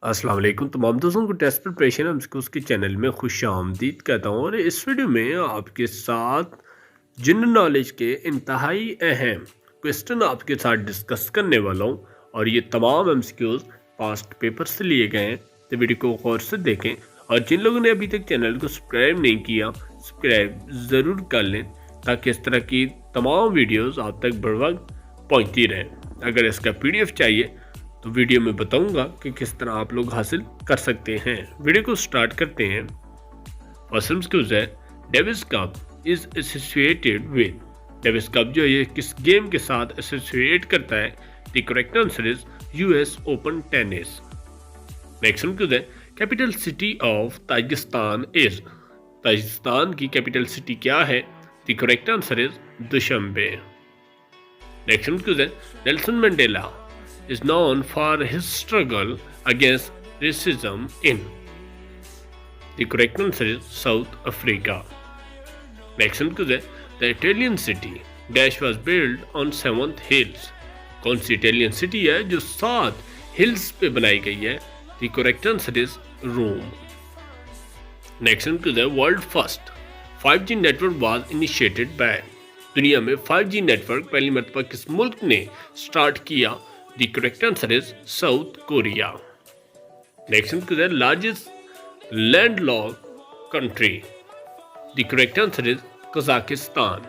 अस्सलाम वालेकुम तमाम दोस्तों को टेस्ट प्रिपरेशन हमको उसके चैनल में खुश आमदीद कहता हूँ। और इस वीडियो में आपके साथ जनरल नॉलेज के इंतहाई अहम क्वेश्चन आपके साथ डिस्कस करने वाला हूँ। और ये तमाम एमसीक्यूज पास्ट पेपर से लिए गए हैं, तो वीडियो को गौर से देखें। और जिन लोगों ने अभी तक चैनल को सब्सक्राइब नहीं किया, सब्सक्राइब ज़रूर कर लें ताकि इस तरह की तमाम वीडियोज़ आप तक बर वक्त पहुँचती रहें। अगर इसका PDF चाहिए तो वीडियो में बताऊंगा कि किस तरह आप लोग हासिल कर सकते हैं। वीडियो को स्टार्ट करते हैं। फर्स्ट एमसीक्यूज है, Davis cup is associated with. Davis cup जो है ये किस गेम के साथ एसोसिएट करता है? The correct answer is US open tennis. Next MCQs है, capital city of Tajikistan is. Tajikistan की कैपिटल सिटी क्या है? The correct answer is Dushanbe. Next MCQs है, Nelson Mandela is known for his struggle against racism in. The correct answer is South Africa. Next one is, the Italian city dash was built on 7th hills. कौन सी Italian city है जो 7 hills पे बनाई गई है? The correct answer is Rome. Next one is, world first 5G network was initiated by. दुनिया में 5G network पहली मरतबा किस मुल्क ने स्टार्ट किया? The correct answer is South Korea. Next one is, largest landlocked country. The correct answer is Kazakhstan.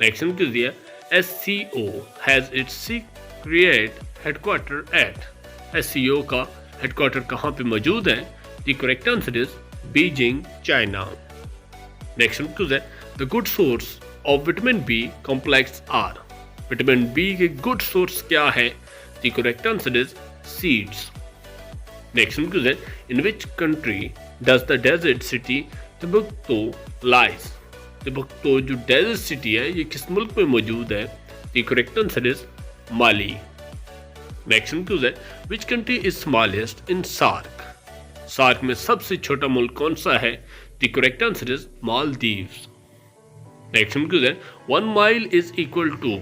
Next one is, SCO has its secret headquarter at. SCO का headquarter कहाँ पे मौजूद है? The correct answer is Beijing, China. Next one is, the good source of vitamin B complex are. Vitamin B के good source क्या है? The correct answer is seeds. Next one है, in which country does the desert city Timbuktu lies. Timbuktu जो desert city है ये किस मुल्क में मौजूद है? The correct answer is Mali. Next one है, which country is smallest in SAARC. SAARC में सबसे छोटा मुल्क कौन सा है? The correct answer is Maldives. Next one है, 1 mile is equal to.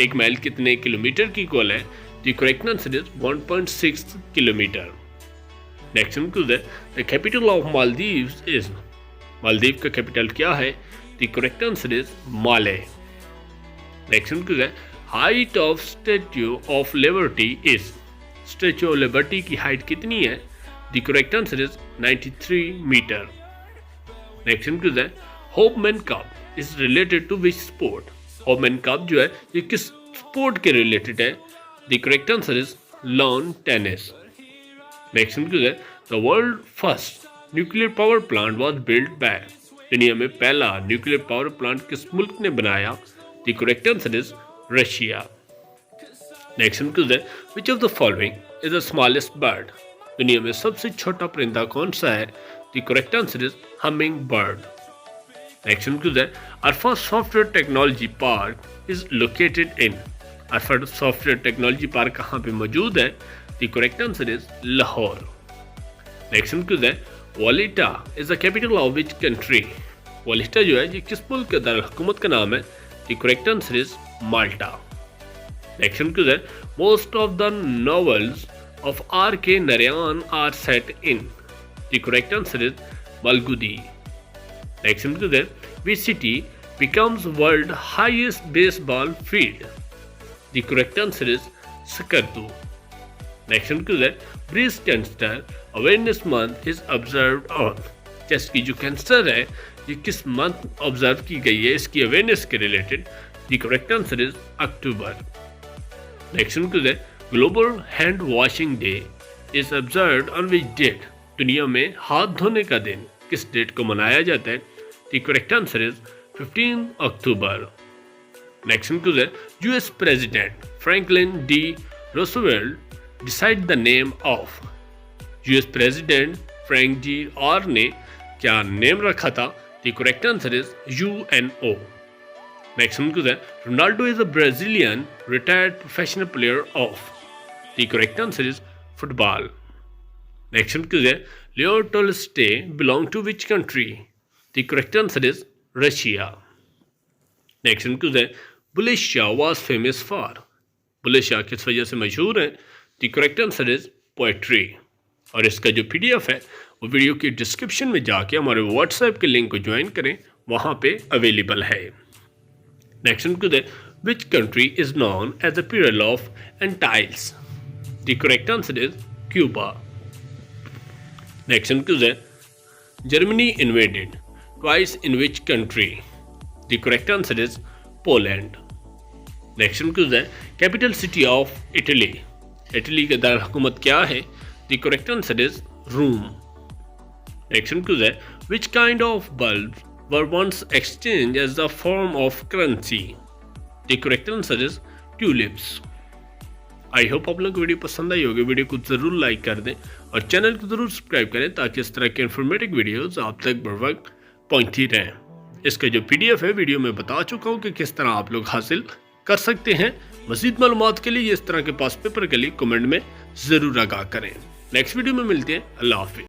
1 mile कितने किलोमीटर की इक्वल है? The correct answer is 1.6 kilometre. Next one है, the capital of Maldives is. Maldives का कैपिटल क्या है? The correct answer is Male. Next one है, height of Statue of Liberty is. Statue of Liberty की height कितनी है? The correct answer is 93 metre. Next one है, Hopman Cup is related to which sport. Hopman Cup जो है ये किस sport के रिलेटेड है? The correct answer is lawn tennis. Next है, the world first nuclear power plant was built by. दुनिया में पहला न्यूक्लियर पावर प्लांट किस मुल्क ने बनाया? The correct answer is Russia. Next है, which of the following is the smallest bird. दुनिया में सबसे छोटा परिंदा कौन सा है? The correct answer is humming bird. Next one is, our first software technology park is located in. Our first software technology park कहाँ पे मौजूद है? The correct answer is Lahore. Next one is, Valetta is the capital of which country? Valetta जो है ये किस मुल्क के दारुल-हुकूमत का नाम है? The correct answer is Malta. Next one is, most of the novels of R.K. Narayan are set in. The correct answer is Malgudi. Next one is, which city becomes world highest baseball field? The correct answer is Sakartu. Next one is, breast cancer awareness month is observed on. Chest की जो cancer है ये किस month observe की गई है इसकी awareness के related? The correct answer is October. Next one is, global hand washing day is observed on which date? दुनिया में हाथ धोने का दिन किस डेट को मनाया जाता है? The correct answer is 15 October. Next one is, US President Franklin D Roosevelt decide the name of. US President Frank D R ने क्या नेम रखा था? The correct answer is UNO. Next one is, Ronaldo is a Brazilian retired professional player of. The correct answer is football. Next one is, Leo Tolstoy belong to which country? The correct answer is Russia. Next one is, Bhully was famous for. Bulleh Shah किस वजह से मशहूर है? The correct answer is poetry. और इसका जो PDF है वो वीडियो की डिस्क्रिप्शन में जाके हमारे व्हाट्सएप के लिंक को ज्वाइन करें, वहाँ पे अवेलेबल है। नेक्स्ट क्वेश्चन है, which country is known as the pearl of Antilles? The correct answer is Cuba. Next question है, Germany invaded twice in which country? The correct answer is Poland. Next question है, capital city of Italy. Italy का दार हुकूमत क्या है? The correct answer is Rome. Next question है, which kind of bulbs were once exchanged as the form of currency? The correct answer is tulips. I hope आप लोग को video पसंद आई होगी। वीडियो को ज़रूर लाइक कर दें और चैनल को ज़रूर सब्सक्राइब करें ताकि इस तरह के इन्फॉर्मेटिव वीडियोस आप तक बर वक्त पहुँचती रहें। इसका जो PDF है वीडियो में बता चुका हूँ कि किस तरह आप लोग हासिल कर सकते हैं। मज़ीद मालूमात के लिए इस तरह के पास पेपर के लिए कमेंट में ज़रूर आगाह करें। नेक्स्ट वीडियो में मिलते हैं। अल्लाह हाफिज़।